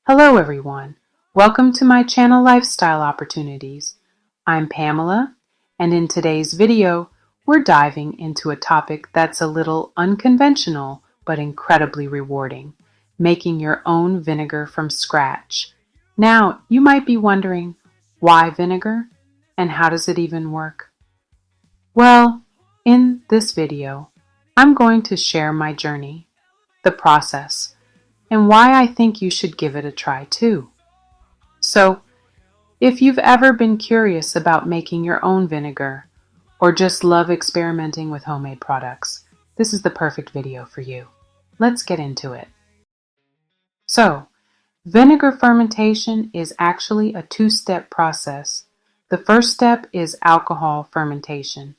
Hello everyone, welcome to my channel Lifestyle Opportunities. I'm Pamela, and in today's video, we're diving into a topic that's a little unconventional but incredibly rewarding, making your own vinegar from scratch. Now, you might be wondering, why vinegar? And how does it even work? Well, in this video, I'm going to share my journey, the process, and why I think you should give it a try too. So, if you've ever been curious about making your own vinegar, or just love experimenting with homemade products, this is the perfect video for you. Let's get into it. So, vinegar fermentation is actually a two-step process. The first step is alcohol fermentation,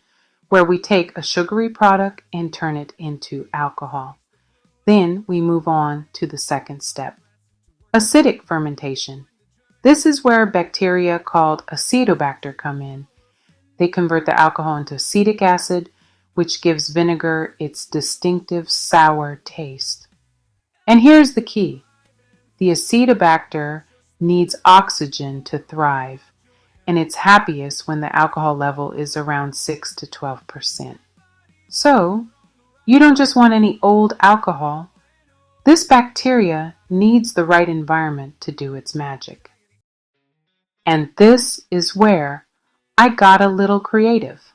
where we take a sugary product and turn it into alcohol. Then we move on to the second step, acidic fermentation. This is where bacteria called Acetobacter come in. They convert the alcohol into acetic acid, which gives vinegar its distinctive sour taste. And here's the key. The Acetobacter needs oxygen to thrive, and it's happiest when the alcohol level is around 6 to 12%. So, you don't just want any old alcohol. This bacteria needs the right environment to do its magic. And this is where I got a little creative.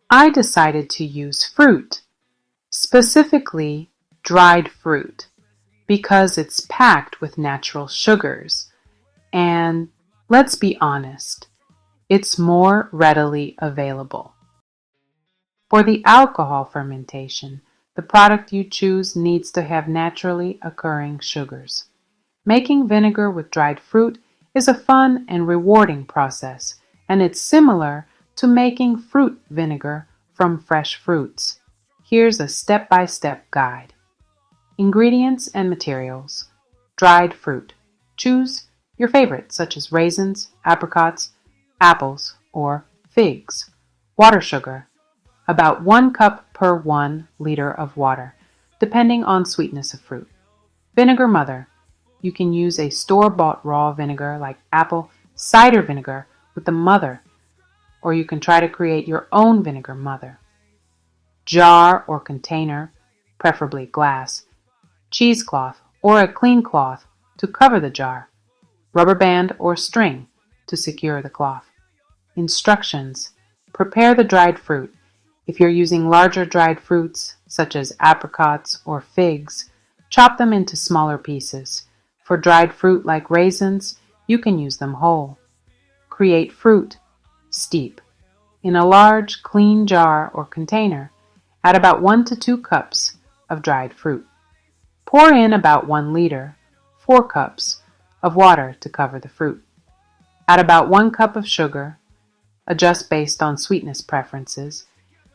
I decided to use fruit, specifically dried fruit, because it's packed with natural sugars. And let's be honest, it's more readily available. For the alcohol fermentation, the product you choose needs to have naturally occurring sugars. Making vinegar with dried fruit is a fun and rewarding process, and it's similar to making fruit vinegar from fresh fruits. Here's a step-by-step guide. Ingredients and materials. Dried fruit. Choose your favorite, such as raisins, apricots, apples, or figs. Water sugar. About 1 cup per 1 liter of water, depending on sweetness of fruit. Vinegar mother. You can use a store-bought raw vinegar like apple cider vinegar with the mother, or you can try to create your own vinegar mother. Jar or container, preferably glass. Cheesecloth or a clean cloth to cover the jar. Rubber band or string to secure the cloth. Instructions. Prepare the dried fruit. If you're using larger dried fruits, such as apricots or figs, chop them into smaller pieces. For dried fruit like raisins, you can use them whole. Create fruit. Steep. In a large, clean jar or container, add about 1 to 2 cups of dried fruit. Pour in about 1 liter, 4 cups, of water to cover the fruit. Add about 1 cup of sugar. Adjust based on sweetness preferences.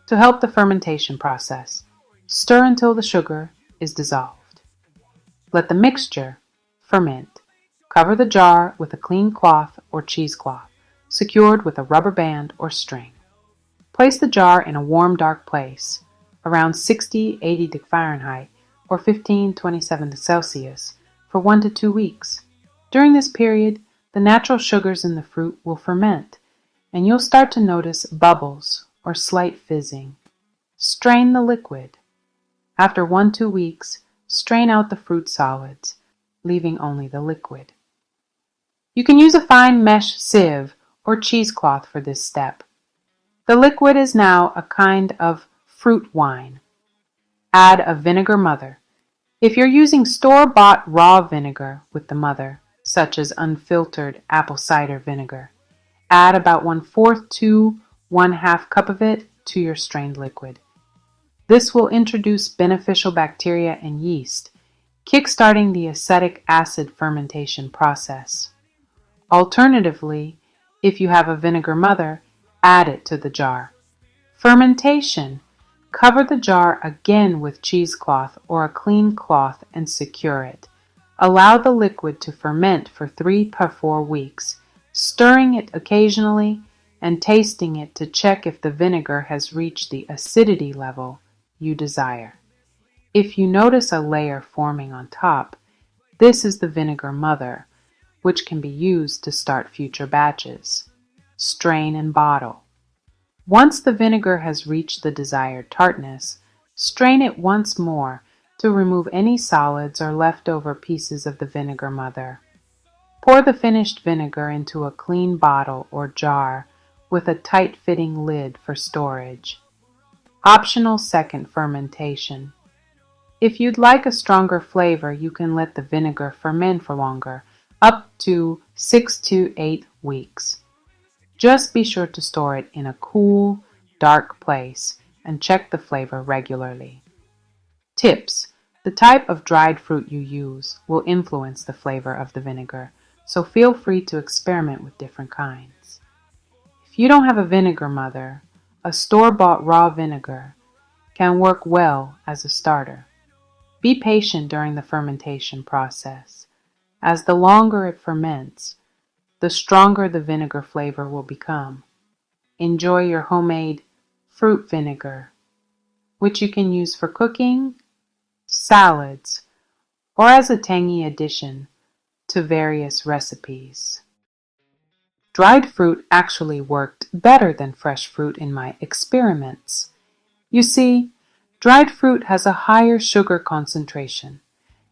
To help the fermentation process, stir until the sugar is dissolved. Let the mixture ferment. Cover the jar with a clean cloth or cheesecloth, secured with a rubber band or string. Place the jar in a warm, dark place, around 60-80 Fahrenheit or 15-27 Celsius, for 1 to 2 weeks. During this period, the natural sugars in the fruit will ferment, and you'll start to notice bubbles or slight fizzing. Strain the liquid. After 1-2 weeks, strain out the fruit solids, leaving only the liquid. You can use a fine mesh sieve or cheesecloth for this step. The liquid is now a kind of fruit wine. Add a vinegar mother. If you're using store-bought raw vinegar with the mother, such as unfiltered apple cider vinegar, add about 1/4 to 1/2 cup of it to your strained liquid. This will introduce beneficial bacteria and yeast, kickstarting the acetic acid fermentation process. Alternatively, if you have a vinegar mother, add it to the jar. Fermentation. Cover the jar again with cheesecloth or a clean cloth and secure it. Allow the liquid to ferment for 3 to 4 weeks, stirring it occasionally and tasting it to check if the vinegar has reached the acidity level you desire. If you notice a layer forming on top, This is the vinegar mother, which can be used to start future batches. Strain and bottle. Once the vinegar has reached the desired tartness, strain it once more to remove any solids or leftover pieces of the vinegar mother. Pour the finished vinegar into a clean bottle or jar with a tight-fitting lid for storage. Optional second fermentation. If you'd like a stronger flavor, you can let the vinegar ferment for longer, up to 6 to 8 weeks. Just be sure to store it in a cool, dark place and check the flavor regularly. Tips. The type of dried fruit you use will influence the flavor of the vinegar, so feel free to experiment with different kinds. If you don't have a vinegar mother, a store-bought raw vinegar can work well as a starter. Be patient during the fermentation process, as the longer it ferments, the stronger the vinegar flavor will become. Enjoy your homemade fruit vinegar, which you can use for cooking, salads, or as a tangy addition to various recipes. Dried fruit actually worked better than fresh fruit in my experiments. You see, dried fruit has a higher sugar concentration,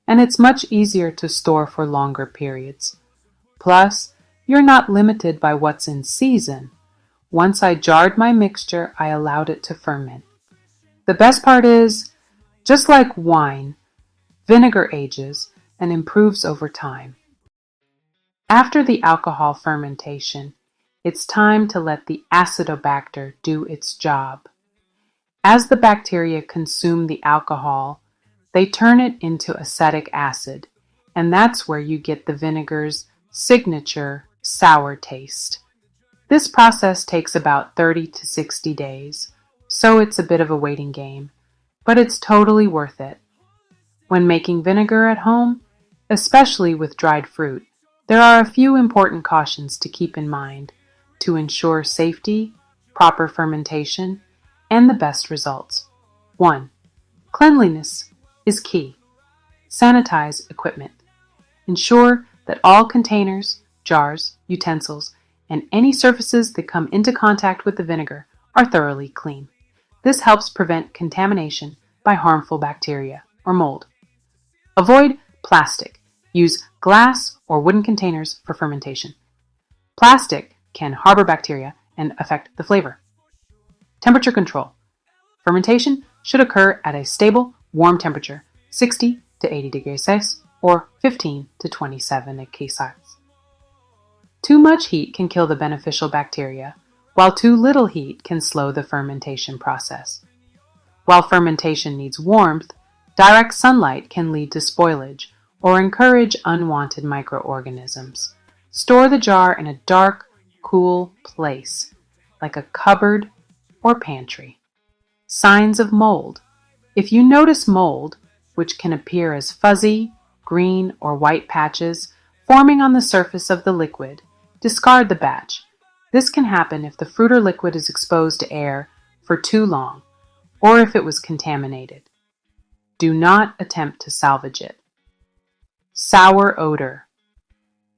and it's much easier to store for longer periods. Plus, you're not limited by what's in season. Once I jarred my mixture, I allowed it to ferment. The best part is, just like wine, vinegar ages and improves over time. After the alcohol fermentation, it's time to let the Acidobacter do its job. As the bacteria consume the alcohol, they turn it into acetic acid, and that's where you get the vinegar's signature sour taste. This process takes about 30 to 60 days, so it's a bit of a waiting game, but it's totally worth it. When making vinegar at home, especially with dried fruit, there are a few important cautions to keep in mind to ensure safety, proper fermentation, and the best results. 1. Cleanliness is key. Sanitize equipment. Ensure that all containers, jars, utensils, and any surfaces that come into contact with the vinegar are thoroughly clean. This helps prevent contamination by harmful bacteria or mold. Avoid plastic. Use glass or wooden containers for fermentation. Plastic can harbor bacteria and affect the flavor. Temperature control. Fermentation should occur at a stable, warm temperature, 60 to 80 degrees Celsius or 15 to 27 degrees Celsius. Too much heat can kill the beneficial bacteria, while too little heat can slow the fermentation process. While fermentation needs warmth, direct sunlight can lead to spoilage or encourage unwanted microorganisms. Store the jar in a dark, cool place, like a cupboard or pantry. Signs of mold. If you notice mold, which can appear as fuzzy, green, or white patches forming on the surface of the liquid, discard the batch. This can happen if the fruit or liquid is exposed to air for too long, or if it was contaminated. Do not attempt to salvage it. Sour odor.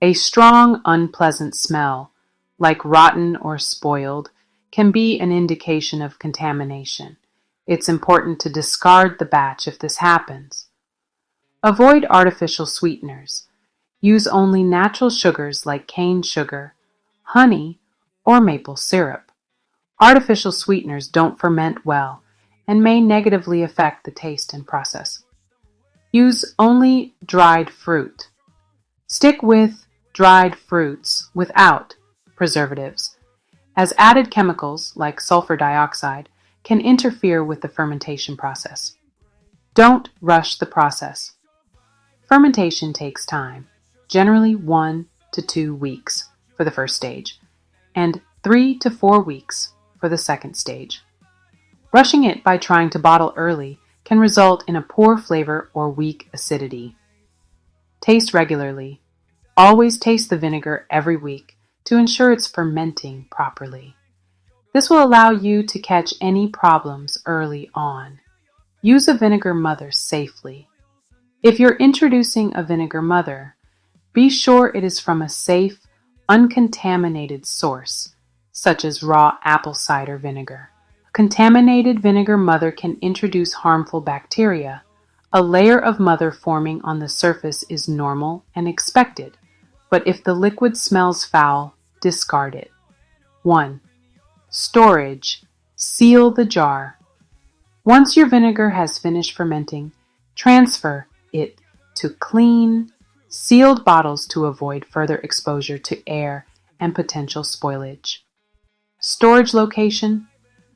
A strong, unpleasant smell, like rotten or spoiled, can be an indication of contamination. It's important to discard the batch if this happens. Avoid artificial sweeteners. Use only natural sugars like cane sugar, honey, or maple syrup. Artificial sweeteners don't ferment well and may negatively affect the taste and process. Use only dried fruit. Stick with dried fruits without preservatives, as added chemicals like sulfur dioxide can interfere with the fermentation process. Don't rush the process. Fermentation takes time, generally 1 to 2 weeks for the first stage, and 3 to 4 weeks for the second stage. Rushing it by trying to bottle early can result in a poor flavor or weak acidity. Taste regularly. Always taste the vinegar every week to ensure it's fermenting properly. This will allow you to catch any problems early on. Use a vinegar mother safely. If you're introducing a vinegar mother, be sure it is from a safe, uncontaminated source, such as raw apple cider vinegar. A contaminated vinegar mother can introduce harmful bacteria. A layer of mother forming on the surface is normal and expected, but if the liquid smells foul, discard it. 1. Storage. Seal the jar. Once your vinegar has finished fermenting, transfer it to clean, sealed bottles to avoid further exposure to air and potential spoilage. Storage location.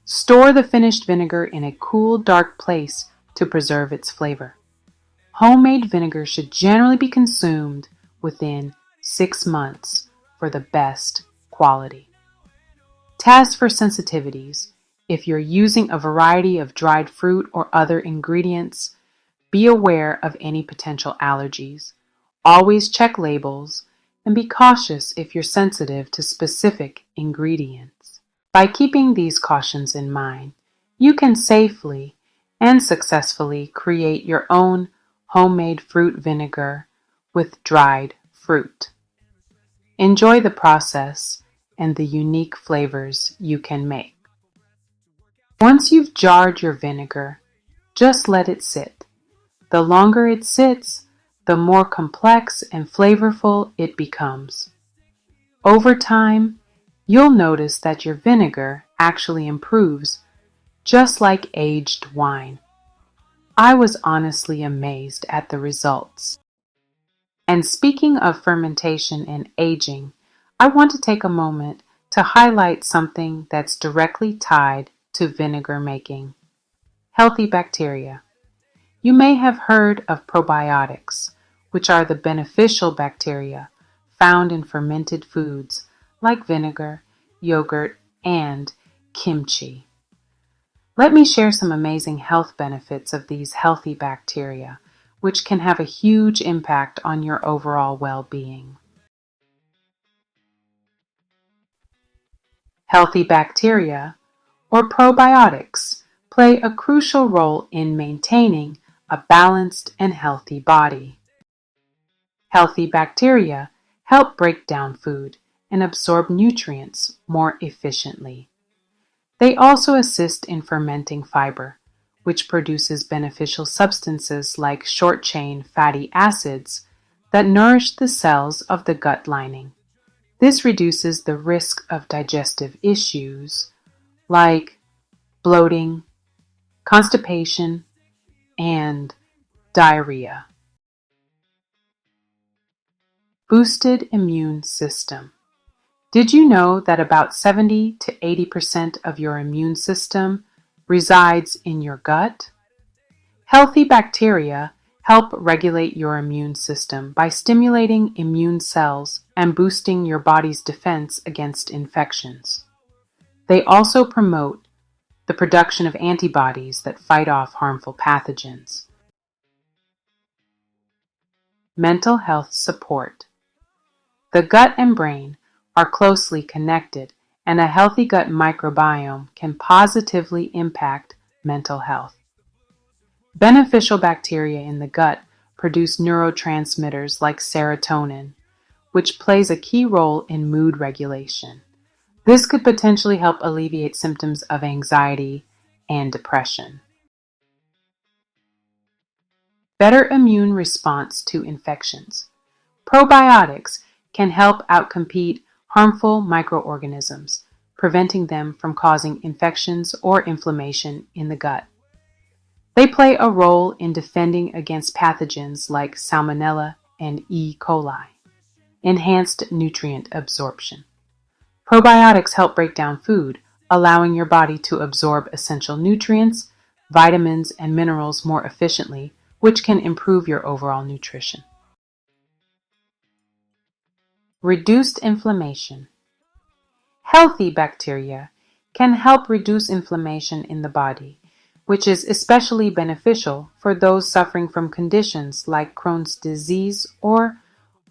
Store the finished vinegar in a cool, dark place to preserve its flavor. Homemade vinegar should generally be consumed within 6 months for the best quality. Test for sensitivities. If you're using a variety of dried fruit or other ingredients, be aware of any potential allergies. Always check labels and be cautious if you're sensitive to specific ingredients. By keeping these cautions in mind, you can safely and successfully create your own homemade fruit vinegar with dried fruit. Enjoy the process and the unique flavors you can make. Once you've jarred your vinegar, just let it sit. The longer it sits, the more complex and flavorful it becomes. Over time, you'll notice that your vinegar actually improves, just like aged wine. I was honestly amazed at the results. And speaking of fermentation and aging, I want to take a moment to highlight something that's directly tied to vinegar making. Healthy bacteria. You may have heard of probiotics, which are the beneficial bacteria found in fermented foods like vinegar, yogurt, and kimchi. Let me share some amazing health benefits of these healthy bacteria, which can have a huge impact on your overall well-being. Healthy bacteria, or probiotics, play a crucial role in maintaining a balanced and healthy body. Healthy bacteria help break down food and absorb nutrients more efficiently. They also assist in fermenting fiber, which produces beneficial substances like short-chain fatty acids that nourish the cells of the gut lining. This reduces the risk of digestive issues like bloating, constipation, and diarrhea. Boosted immune system. Did you know that about 70 to 80% of your immune system resides in your gut? Healthy bacteria help regulate your immune system by stimulating immune cells and boosting your body's defense against infections. They also promote the production of antibodies that fight off harmful pathogens. Mental health support. The gut and brain are closely connected, and a healthy gut microbiome can positively impact mental health. Beneficial bacteria in the gut produce neurotransmitters like serotonin, which plays a key role in mood regulation. This could potentially help alleviate symptoms of anxiety and depression. Better immune response to infections. Probiotics can help outcompete harmful microorganisms, preventing them from causing infections or inflammation in the gut. They play a role in defending against pathogens like Salmonella and E. coli. Enhanced nutrient absorption. Probiotics help break down food, allowing your body to absorb essential nutrients, vitamins, and minerals more efficiently, which can improve your overall nutrition. Reduced inflammation. Healthy bacteria can help reduce inflammation in the body, which is especially beneficial for those suffering from conditions like Crohn's disease or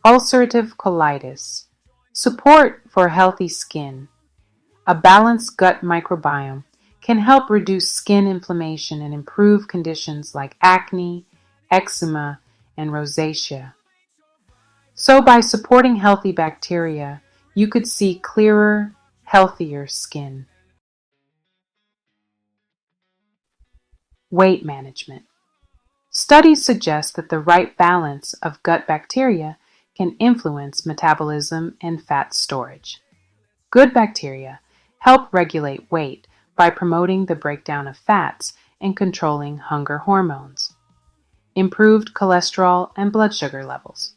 ulcerative colitis. Support for healthy skin. A balanced gut microbiome can help reduce skin inflammation and improve conditions like acne, eczema, and rosacea. So by supporting healthy bacteria, you could see clearer, healthier skin. Weight management. Studies suggest that the right balance of gut bacteria can influence metabolism and fat storage. Good bacteria help regulate weight by promoting the breakdown of fats and controlling hunger hormones. Improved cholesterol and blood sugar levels.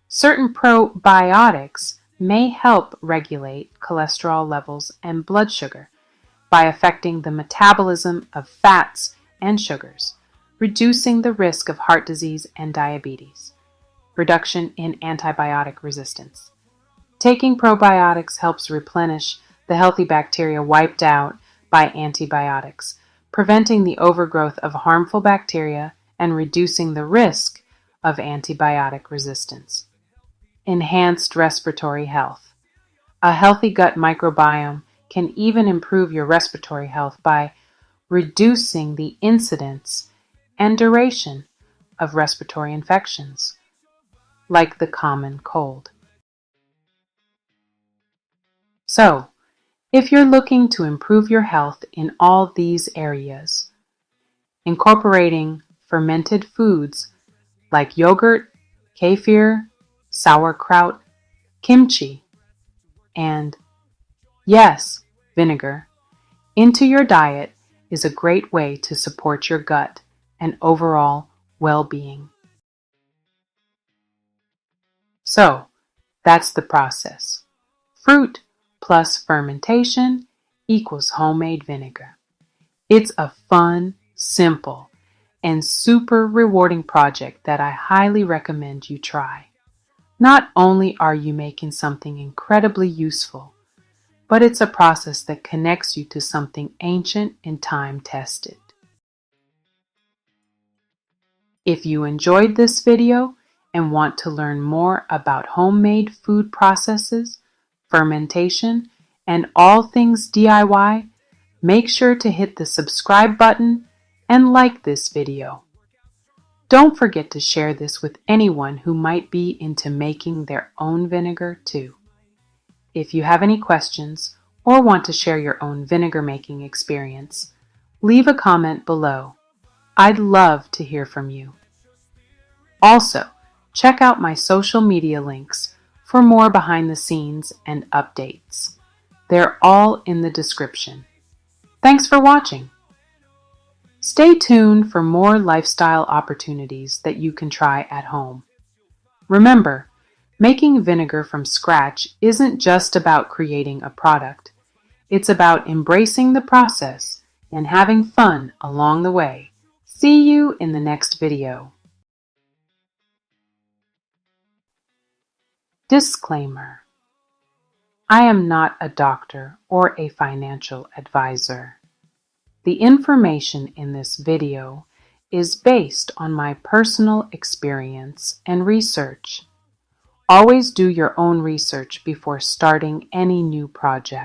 Certain probiotics may help regulate cholesterol levels and blood sugar by affecting the metabolism of fats and sugars, reducing the risk of heart disease and diabetes. Reduction in antibiotic resistance. Taking probiotics helps replenish the healthy bacteria wiped out by antibiotics, preventing the overgrowth of harmful bacteria and reducing the risk of antibiotic resistance. Enhanced respiratory health. A healthy gut microbiome can even improve your respiratory health by reducing the incidence and duration of respiratory infections, like the common cold. So, if you're looking to improve your health in all these areas, incorporating fermented foods like yogurt, kefir, sauerkraut, kimchi, and, yes, vinegar, into your diet is a great way to support your gut and overall well-being. So, that's the process. Fruit plus fermentation equals homemade vinegar. It's a fun, simple, and super rewarding project that I highly recommend you try. Not only are you making something incredibly useful, but it's a process that connects you to something ancient and time-tested. If you enjoyed this video and want to learn more about homemade food processes, fermentation, and all things DIY, make sure to hit the subscribe button and like this video. Don't forget to share this with anyone who might be into making their own vinegar too. If you have any questions or want to share your own vinegar making experience, leave a comment below. I'd love to hear from you. Also, check out my social media links for more behind the scenes and updates. They're all in the description. Thanks for watching. Stay tuned for more lifestyle opportunities that you can try at home. Remember, making vinegar from scratch isn't just about creating a product. It's about embracing the process and having fun along the way. See you in the next video. Disclaimer: I am not a doctor or a financial advisor. The information in this video is based on my personal experience and research. Always do your own research before starting any new project.